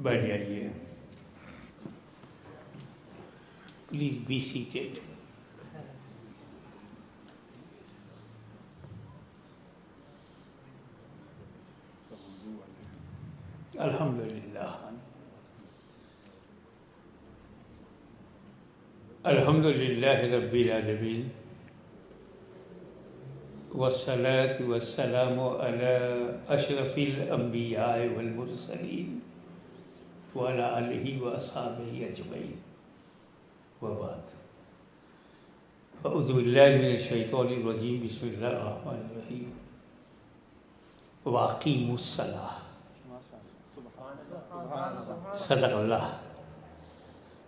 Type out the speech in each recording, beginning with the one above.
بیٹھ جائیے. Please be seated. الحمدللہ الحمدللہ رب العالمین والصلاة والسلام على اشرف الانبیاء والمرسلین وعلى آلہ واصحابہ اجمعین وبعد. اعوذ باللہ من الشیطان الرجیم. بسم اللہ الرحمن الرحیم. واقیموا الصلاۃ.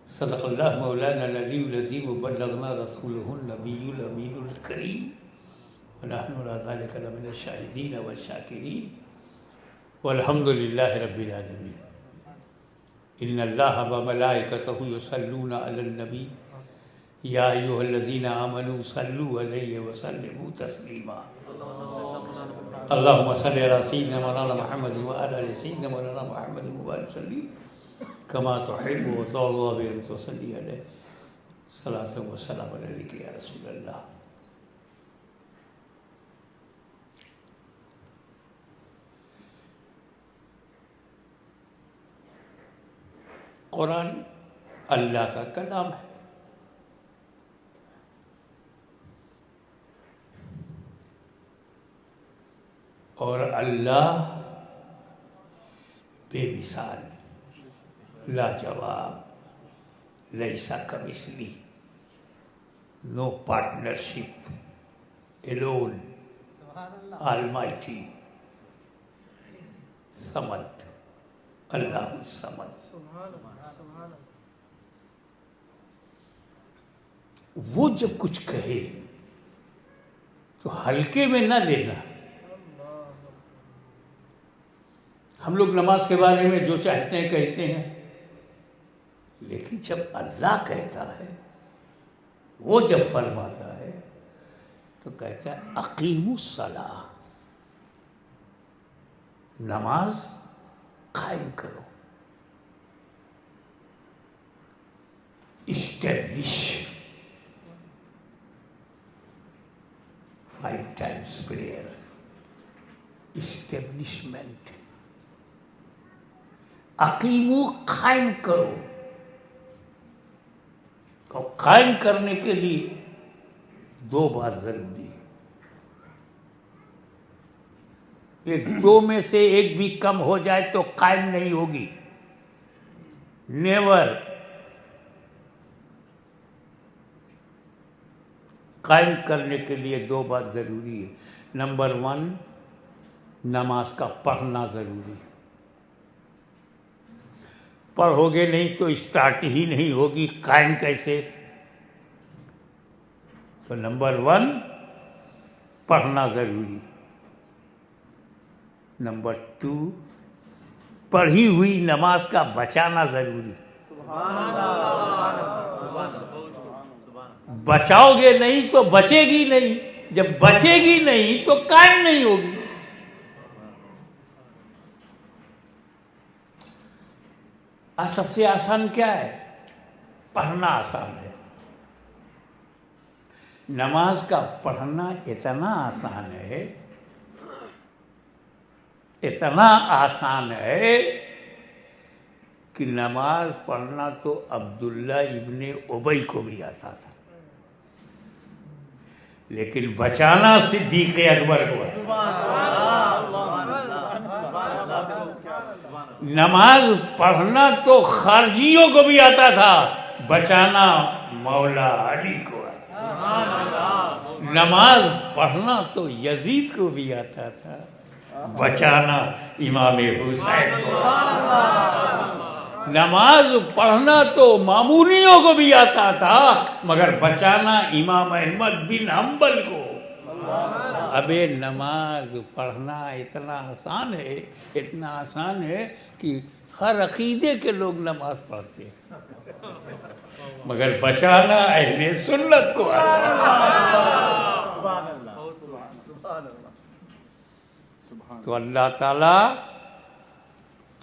صدق اللہ مولانا العلی العظیم وبلغنا رسولہ النبی الامین الکریم ونحن علی ذلک لمن الشاہدین والشاکرین والحمد للہ رب العالمین. ان اللہ وملائکتہ یصلون علی النبی یا ایھا الذین آمنوا صلوا علیہ وسلموا تسلیما. اللهم صل على سيدنا مولانا محمد وعلى آل سيدنا مولانا محمد وبارك وسلم كما تحب وترضى بأن تصلي عليه صلاة وسلام عليك يا رسول الله. قرآن اللہ کا کلام ہے. اور اللہ بے مثال لاجواب لیسا کمثلی نو پارٹنرشپ alone almighty صمد اللہ الصمد. وہ جب کچھ کہے تو ہلکے میں نہ لینا. ہم لوگ نماز کے بارے میں جو چاہتے ہیں کہتے ہیں، لیکن جب اللہ کہتا ہے، وہ جب فرماتا ہے تو کہتا ہے اقیموا الصلاۃ، نماز قائم کرو. Establish 5 times prayer. اسٹیبلشمنٹ. اقیمو قائم کرو. اور قائم کرنے کے لیے 2 بات ضروری ہے. ایک 2 میں سے ایک بھی کم ہو جائے تو قائم نہیں ہوگی. نیور. قائم کرنے کے لیے 2 بات ضروری ہے. نمبر 1 نماز کا پڑھنا ضروری ہے. پڑھو گے نہیں تو اسٹارٹ ہی نہیں ہوگی، قائم کیسے؟ تو نمبر 1 پڑھنا ضروری. نمبر 2 پڑھی ہوئی نماز کا بچانا ضروری. بچاؤ گے نہیں تو بچے گی نہیں. جب بچے گی نہیں تو قائم نہیں ہوگی. سب سے آسان کیا ہے؟ پڑھنا آسان ہے. نماز کا پڑھنا اتنا آسان ہے، اتنا آسان ہے کہ نماز پڑھنا تو عبداللہ ابن ابی کو بھی آتا تھا، لیکن بچانا صدیق اکبر کو ہے. نماز پڑھنا تو خارجیوں کو بھی آتا تھا، بچانا مولا علی کو ہے. نماز پڑھنا تو یزید کو بھی آتا تھا، بچانا امام حسین کو. نماز پڑھنا تو مامونیوں کو بھی آتا تھا، مگر بچانا امام احمد بن حنبل کو. ابے نماز پڑھنا اتنا آسان ہے، اتنا آسان ہے کہ ہر عقیدے کے لوگ نماز پڑھتے ہیں، مگر بچانا اہل سنت کو تو اللہ تعالی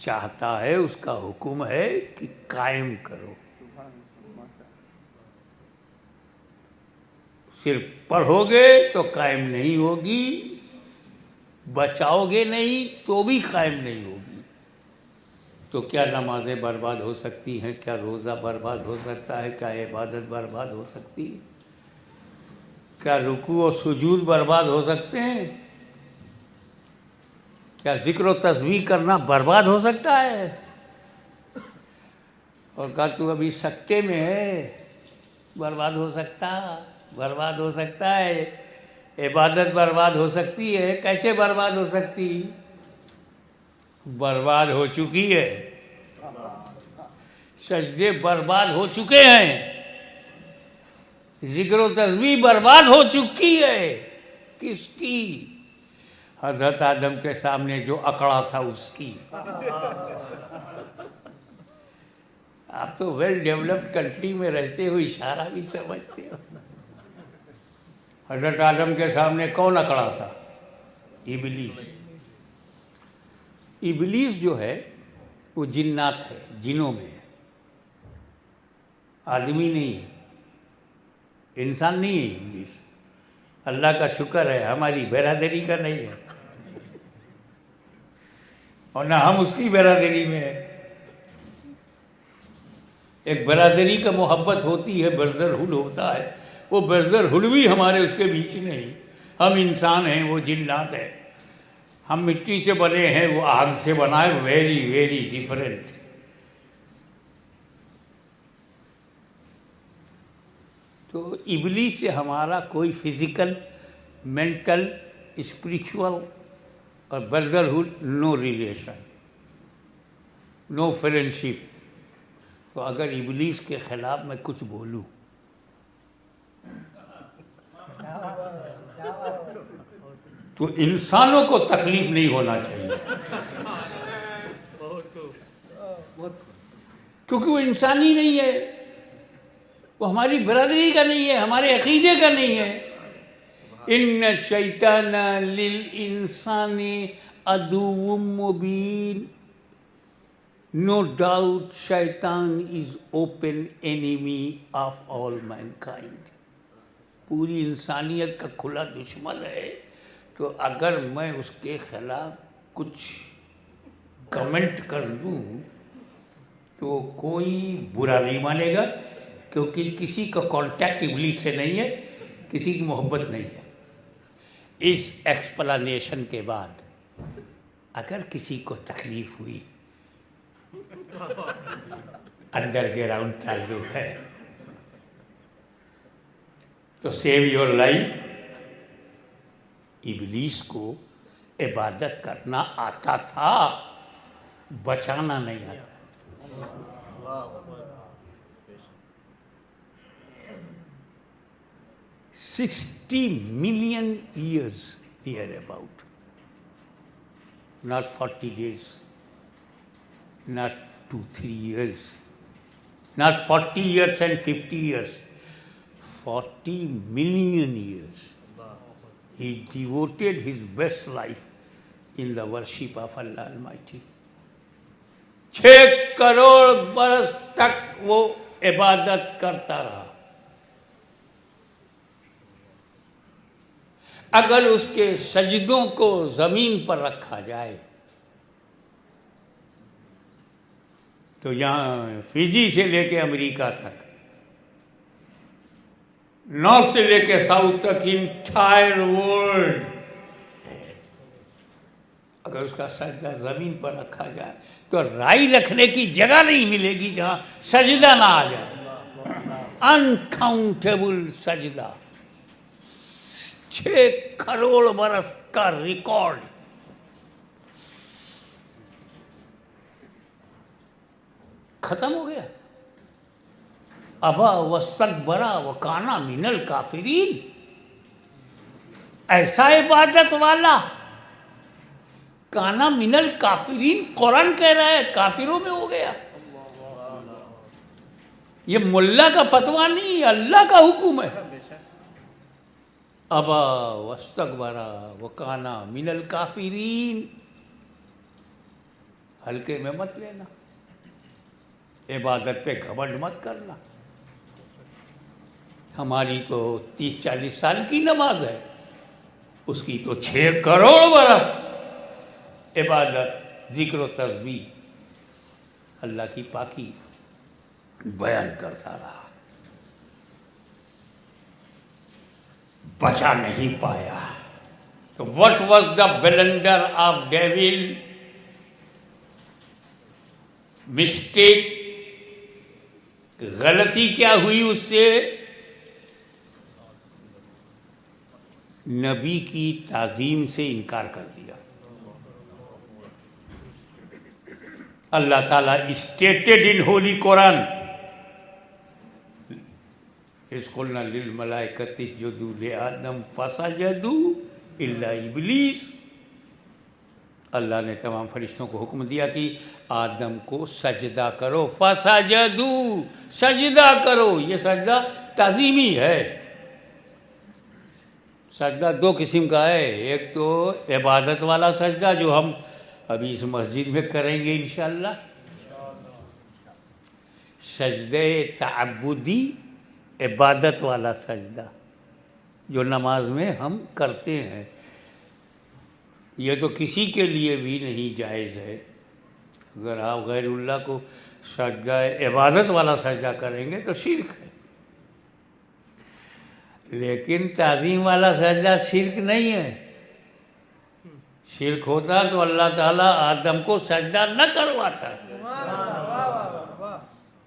چاہتا ہے، اس کا حکم ہے کہ قائم کرو. صرف پڑھو گے تو قائم نہیں ہوگی، بچاؤ گے نہیں تو بھی قائم نہیں ہوگی. تو کیا نمازیں برباد ہو سکتی ہیں؟ کیا روزہ برباد ہو سکتا ہے؟ کیا عبادت برباد ہو سکتی ہے؟ کیا رکوع و سجود برباد ہو سکتے ہیں؟ کیا ذکر و تسبیح کرنا برباد ہو سکتا ہے؟ اور کہا تو ابھی سکتے میں ہے، برباد ہو سکتا ہے. عبادت برباد ہو سکتی ہے؟ کیسے برباد ہو سکتی؟ برباد ہو چکی ہے. سجدے برباد ہو چکے ہیں، ذکر و تسبیح برباد ہو چکی ہے. کس کی؟ حضرت آدم کے سامنے جو اکڑا تھا اس کی. آپ تو ویل ڈیولپڈ کنٹری میں رہتے ہو، اشارہ بھی سمجھتے ہو. حضرت آدم کے سامنے کون اکڑا تھا؟ ابلیس. ابلیس جو ہے وہ جنات ہے، جنوں میں ہے، آدمی نہیں ہے، انسان نہیں ہے ابلیس. اللہ کا شکر ہے ہماری برادری کا نہیں ہے، اور نہ ہم اس کی برادری میں ہیں. ایک برادری کا محبت ہوتی ہے، بردرہڈ ہوتا ہے. وہ بردرہڈ بھی ہمارے اس کے بیچ نہیں. ہم انسان ہیں، وہ جنات ہیں. ہم مٹی سے بنے ہیں، وہ آگ سے بنا ہے. Very very different. تو ابلیس سے ہمارا کوئی فزیکل، مینٹل، اسپریچول اور بردرہڈ نو ریلیشن، نو فرینڈشپ. تو اگر ابلیس کے خلاف میں کچھ بولوں تو انسانوں کو تکلیف نہیں ہونا چاہیے، کیونکہ وہ انسانی نہیں ہے، وہ ہماری برادری کا نہیں ہے، ہمارے عقیدے کا نہیں ہے. ان الشیطان للانسان عدو مبین. No doubt shaitan is open enemy of all mankind. پوری انسانیت کا کھلا دشمن ہے. تو اگر میں اس کے خلاف کچھ کمنٹ کر دوں تو کوئی برا نہیں مانے گا، کیونکہ کسی کا کانٹیکٹ ابلیس سے نہیں ہے، کسی کی محبت نہیں ہے. اس ایکسپلانیشن کے بعد اگر کسی کو تکلیف ہوئی، انڈر گراؤنڈ تعلق ہے، تو سیو یور لائف. ابلیس کو عبادت کرنا آتا تھا، بچانا نہیں آتا. 60 million years near about. Not 40 days, not 2-3 years, not 40 years and 50 years, 40 million years. He devoted his best life in the worship of Allah Almighty. 6 crore برس تک وہ عبادت کرتا رہا. اگر اس کے سجدوں کو زمین پر رکھا جائے تو یہاں فجی سے لے کے امریکہ تک، نارتھ سے لے کے ساؤتھ تک، انٹائر ورلڈ، اگر اس کا سجدہ زمین پر رکھا جائے تو رائی رکھنے کی جگہ نہیں ملے گی جہاں سجدہ نہ آ جائے. انکاؤنٹیبل سجدہ، 6 کروڑ برس کا ریکارڈ. ختم ہو گیا. ابا واستکبر وکان من الکافرین. ایسا عبادت والا کانا من الکافرین، قرآن کہہ رہا ہے کافروں میں ہو گیا. یہ ملا کا فتویٰ نہیں، اللہ کا حکم ہے. ابا واستکبر وکان من الکافرین. ہلکے میں مت لینا، عبادت پہ گھمنڈ مت کرنا۔ ہماری تو 30-40 سال کی نماز ہے، اس کی تو 6 کروڑ برس عبادت، ذکر و تسبیح، اللہ کی پاکی بیان کرتا رہا، بچا نہیں پایا۔ تو what was the blunder of devil؟ Mistake, غلطی کیا ہوئی اس سے؟ نبی کی تعظیم سے انکار کر دیا۔ اللہ تعالیٰ اسٹیٹڈ ان ہولی قرآن، اذ قلنا للملائکۃ اسجدوا لآدم فسجدوا الا ابلیس۔ اللہ نے تمام فرشتوں کو حکم دیا کہ آدم کو سجدہ کرو، فسجدوا، سجدہ کرو۔ یہ سجدہ تعظیمی ہے۔ سجدہ 2 قسم کا ہے، ایک تو عبادت والا سجدہ جو ہم ابھی اس مسجد میں کریں گے انشاءاللہ، سجدہ تعبدی، عبادت والا سجدہ جو نماز میں ہم کرتے ہیں۔ یہ تو کسی کے لیے بھی نہیں جائز ہے۔ اگر آپ غیر اللہ کو سجدہ عبادت والا سجدہ کریں گے تو شرک ہے، لیکن تعظیم والا سجدہ شرک نہیں ہے۔ شرک ہوتا تو اللہ تعالیٰ آدم کو سجدہ نہ کرواتا۔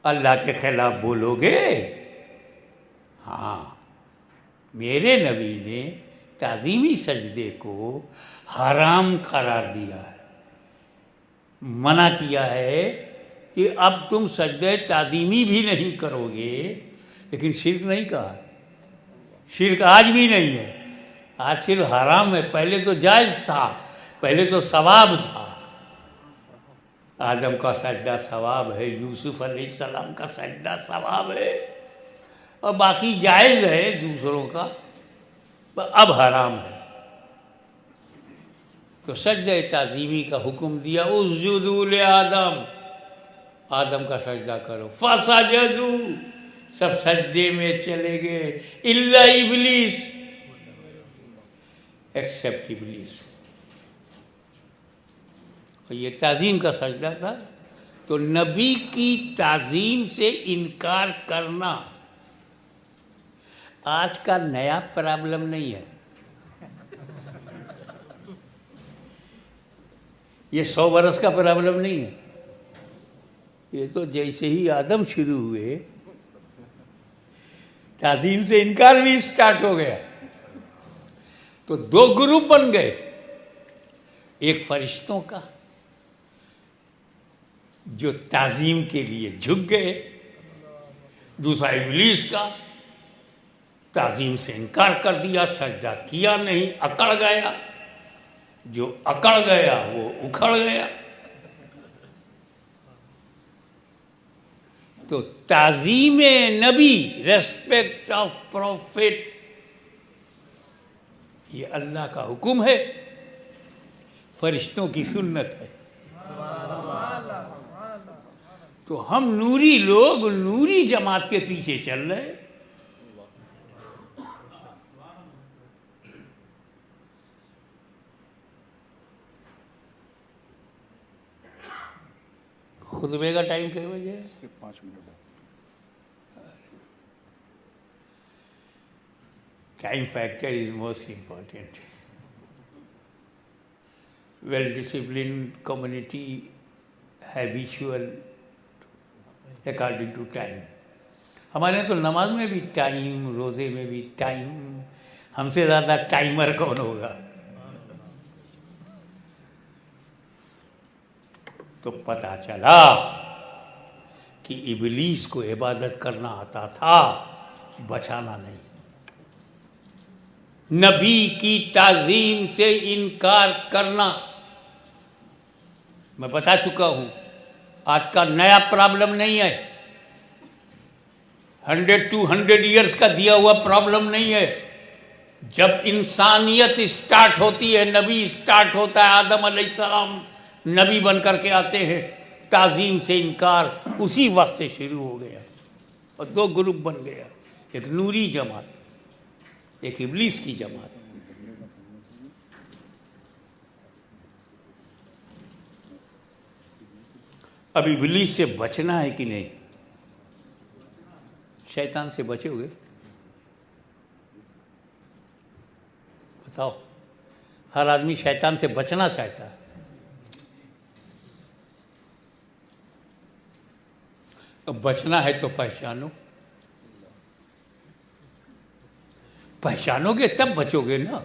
اللہ کے خلاف بولو گے؟ ہاں، میرے نبی نے تعظیمی سجدے کو حرام قرار دیا ہے، منع کیا ہے کہ اب تم سجدہ تعظیمی بھی نہیں کرو گے، لیکن شرک نہیں کہا۔ شرک آج بھی نہیں ہے، آج صرف حرام ہے۔ پہلے تو جائز تھا، پہلے تو ثواب تھا۔ آدم کا سجدہ ثواب ہے، یوسف علیہ السلام کا سجدہ ثواب ہے، اور باقی جائز ہے دوسروں کا، اب حرام ہے۔ تو سجدہ تعظیمی کا حکم دیا، اسجدوا لآدم، آدم کا سجدہ کرو، فسجدوا، سب سجدے میں چلے گئے، الا ابلیس، ایکسپٹ ابلیس۔ اور یہ تعظیم کا سجدہ تھا۔ تو نبی کی تعظیم سے انکار کرنا آج کا نیا پرابلم نہیں ہے، یہ 100 برس کا پرابلم نہیں ہے۔ یہ تو جیسے ہی آدم شروع ہوئے تعظیم سے انکار بھی سٹارٹ ہو گیا۔ تو 2 گروپ بن گئے، ایک فرشتوں کا جو تعظیم کے لیے جھک گئے، دوسرا ابلیس کا، تعظیم سے انکار کر دیا، سجدہ کیا نہیں، اکڑ گیا۔ جو اکڑ گیا وہ اکھڑ گیا۔ تو تعظیم نبی، ریسپیکٹ آف پروفٹ، یہ اللہ کا حکم ہے، فرشتوں کی سنت ہے۔ تو ہم نوری لوگ نوری جماعت کے پیچھے چل رہے۔ خطبے کا ٹائم کیا بجے ہے؟ صرف 5 منٹ۔ Time factor is most important. Well discipline community, habitual according to time. ہمارے یہاں تو نماز میں بھی ٹائم، روزے میں بھی ٹائم، ہم سے زیادہ ٹائمر کون ہوگا؟ تو پتہ چلا کہ ابلیس کو عبادت کرنا آتا تھا، بچانا نہیں۔ نبی کی تعظیم سے انکار کرنا، میں بتا چکا ہوں، آج کا نیا پرابلم نہیں ہے، 100-200 ایئرز کا دیا ہوا پرابلم نہیں ہے۔ جب انسانیت اسٹارٹ ہوتی ہے، نبی اسٹارٹ ہوتا ہے، آدم علیہ السلام نبی بن کر کے آتے ہیں، تعظیم سے انکار اسی وقت سے شروع ہو گیا اور دو گروپ بن گیا، ایک نوری جماعت، ایک ابلیس کی جماعت۔ اب ابلیس سے بچنا ہے کہ نہیں؟ شیطان سے بچے ہوئے؟ بتاؤ، ہر آدمی شیطان سے بچنا چاہتا ہے۔ اب بچنا ہے تو پہچانو، پہچانو گے تب بچو گے نا۔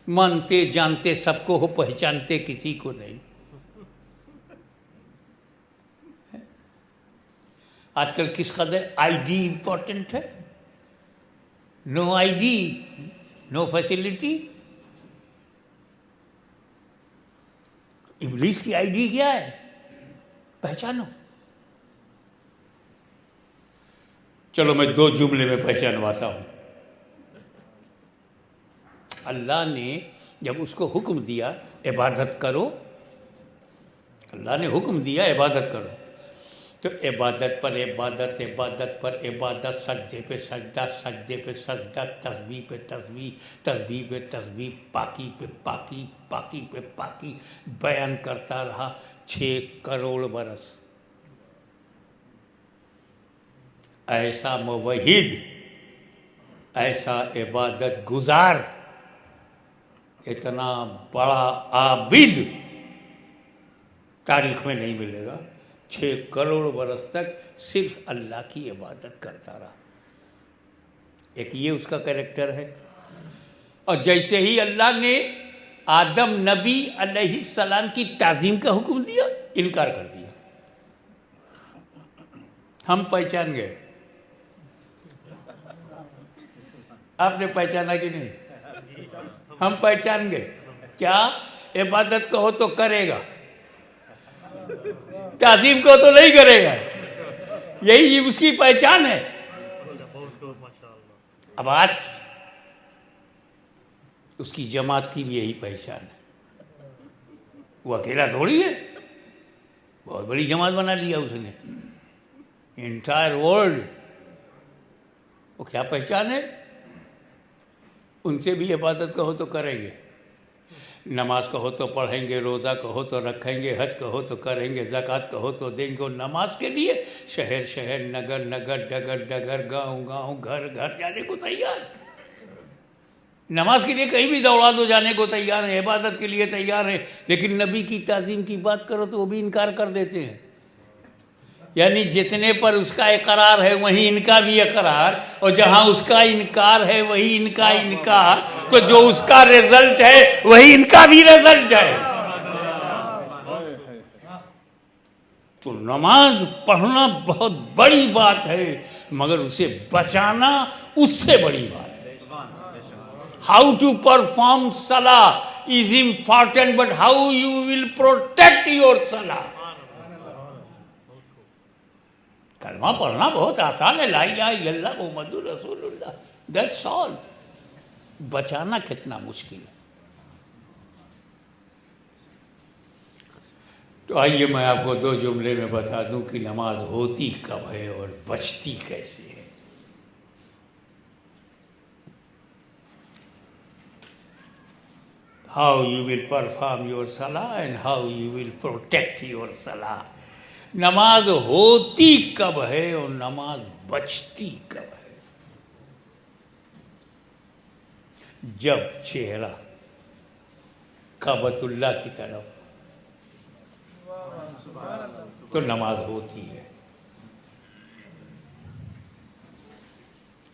مانتے جانتے سب کو ہو، پہچانتے کسی کو نہیں۔ آج کل کس قدر آئی ڈی امپورٹنٹ ہے، نو آئی ڈی نو فیسلٹی۔ ابلیس کی آئی ڈی کیا ہے؟ پہچانو۔ چلو میں دو جملے میں پہچانواتا ہوں۔ اللہ نے جب اس کو حکم دیا عبادت کرو، اللہ نے حکم دیا عبادت کرو، تو عبادت پر عبادت، عبادت پر عبادت، سجدے پہ سجدہ، سجدے پہ سجدہ، تسبیح پہ تسبیح، تسبیح پہ تسبیح، پاکی پہ پاکی، پاکی پہ پاکی بیان کرتا رہا 6 کروڑ برس۔ ایسا موحد، ایسا عبادت گزار، اتنا بڑا عابد تاریخ میں نہیں ملے گا۔ 6 کروڑ برس تک صرف اللہ کی عبادت کرتا رہا۔ ایک یہ اس کا کریکٹر ہے۔ اور جیسے ہی اللہ نے آدم نبی علیہ السلام کی تعظیم کا حکم دیا، انکار کر دیا۔ ہم پہچان گئے، آپ نے پہچانا کہ نہیں؟ ہم پہچان گئے۔ کیا؟ عبادت کہو تو کرے گا، تعظیم کو تو نہیں کرے گا۔ یہی اس کی پہچان ہے۔ اب آج اس کی جماعت کی بھی یہی پہچان ہے۔ وہ اکیلا تھوڑی ہے، بہت بڑی جماعت بنا لیا اس نے، انٹائر ورلڈ۔ وہ کیا پہچان ہے؟ ان سے بھی عبادت کہو تو کریں گے، نماز کہو تو پڑھیں گے، روزہ کہو تو رکھیں گے، حج کہو تو کریں گے، زکوٰۃ کہو تو دیں گے۔ اور نماز کے لیے شہر شہر، نگر نگر، ڈگر ڈگر، گاؤں گاؤں، گھر گھر جانے کو تیار۔ نماز کے لیے کہیں بھی دوڑا دو، جانے کو تیار ہے، عبادت کے لیے تیار ہے۔ لیکن نبی کی تعظیم کی بات کرو تو وہ بھی انکار کر دیتے ہیں۔ یعنی جتنے پر اس کا اقرار ہے وہیں ان کا بھی اقرار، اور جہاں اس کا انکار ہے وہی ان کا انکار، تو جو اس کا رزلٹ ہے وہی ان کا بھی رزلٹ ہے۔ تو نماز پڑھنا بہت بڑی بات ہے، مگر اسے بچانا اس سے بڑی بات ہے۔ ہاؤ ٹو پرفارم صلاح is important, but how you will protect your صلاح۔ کلمہ پڑھنا بہت آسان ہے، لا الہ الا اللہ محمد رسول اللہ، دیٹس آل۔ بچانا کتنا مشکل ہے۔ تو آئیے میں آپ کو 2 جملے میں بتا دوں کہ نماز ہوتی کب ہے اور بچتی کیسے ہے۔ How you will perform your salah and how you will protect your salah۔ نماز ہوتی کب ہے اور نماز بچتی کب ہے؟ جب چہرہ کعبۃ اللہ کی طرف تو نماز ہوتی ہے،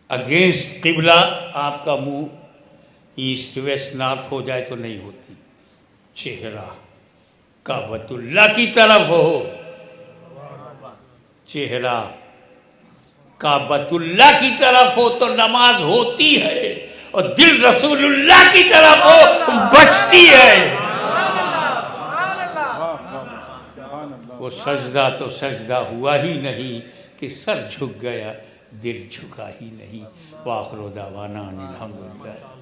اگینسٹ قبلہ آپ کا منہ ایسٹ ویسٹ نارتھ ہو جائے تو نہیں ہوتی۔ چہرہ کعبۃ اللہ کی طرف ہو، چہرہ کعبۃ اللہ کی طرف ہو تو نماز ہوتی ہے، اور دل رسول اللہ کی طرف ہو بچتی ہے۔ وہ سجدہ تو سجدہ ہوا ہی نہیں کہ سر جھک گیا، دل جھکا ہی نہیں۔ وآخر دعوانا ان الحمدللہ۔